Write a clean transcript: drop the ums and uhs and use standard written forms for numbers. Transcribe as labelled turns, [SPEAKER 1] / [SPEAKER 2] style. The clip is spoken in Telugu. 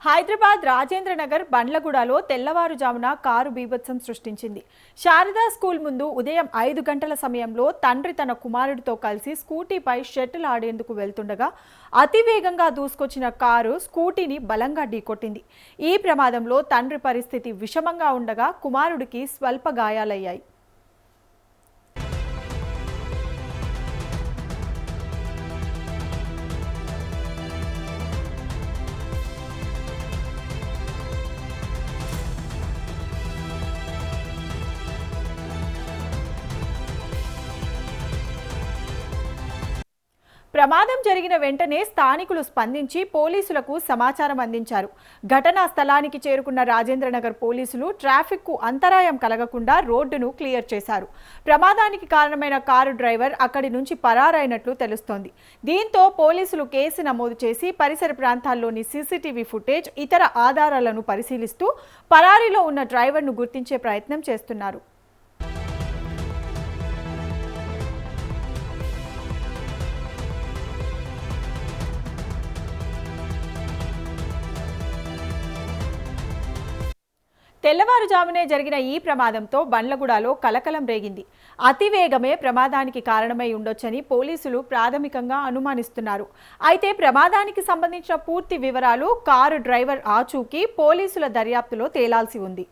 [SPEAKER 1] హైదరాబాద్ రాజేంద్ర నగర్ బండ్లగూడలో తెల్లవారుజామున కారు బీభత్సం సృష్టించింది. శారదా స్కూల్ ముందు ఉదయం 5 గంటల సమయంలో తండ్రి తన కుమారుడితో కలిసి స్కూటీపై షటిల్ ఆడేందుకు వెళ్తుండగా అతివేగంగా దూసుకొచ్చిన కారు స్కూటీని బలంగా ఢీకొట్టింది. ఈ ప్రమాదంలో తండ్రి పరిస్థితి విషమంగా ఉండగా కుమారుడికి స్వల్ప గాయాలయ్యాయి. ప్రమాదం జరిగిన వెంటనే స్థానికులు స్పందించి పోలీసులకు సమాచారం అందించారు. ఘటనా స్థలానికి చేరుకున్న రాజేంద్రనగర్ పోలీసులు ట్రాఫిక్కు అంతరాయం కలగకుండా రోడ్డును క్లియర్ చేశారు. ప్రమాదానికి కారణమైన కారు డ్రైవర్ అక్కడి నుంచి పరారైనట్లు తెలుస్తోంది. దీంతో పోలీసులు కేసు నమోదు చేసి పరిసర ప్రాంతాల్లోని సీసీటీవీ ఫుటేజ్, ఇతర ఆధారాలను పరిశీలిస్తూ పరారీలో ఉన్న డ్రైవర్ను గుర్తించే ప్రయత్నం చేస్తున్నారు. తెల్లవారుజామునే జరిగిన ఈ ప్రమాదంతో బండ్లగూడలో కలకలం రేగింది. అతివేగమే ప్రమాదానికి కారణమై ఉండొచ్చని పోలీసులు ప్రాథమికంగా అనుమానిస్తున్నారు. అయితే ప్రమాదానికి సంబంధించిన పూర్తి వివరాలు, కారు డ్రైవర్ ఆచూకీ పోలీసుల దర్యాప్తులో తేలాల్సి ఉంది.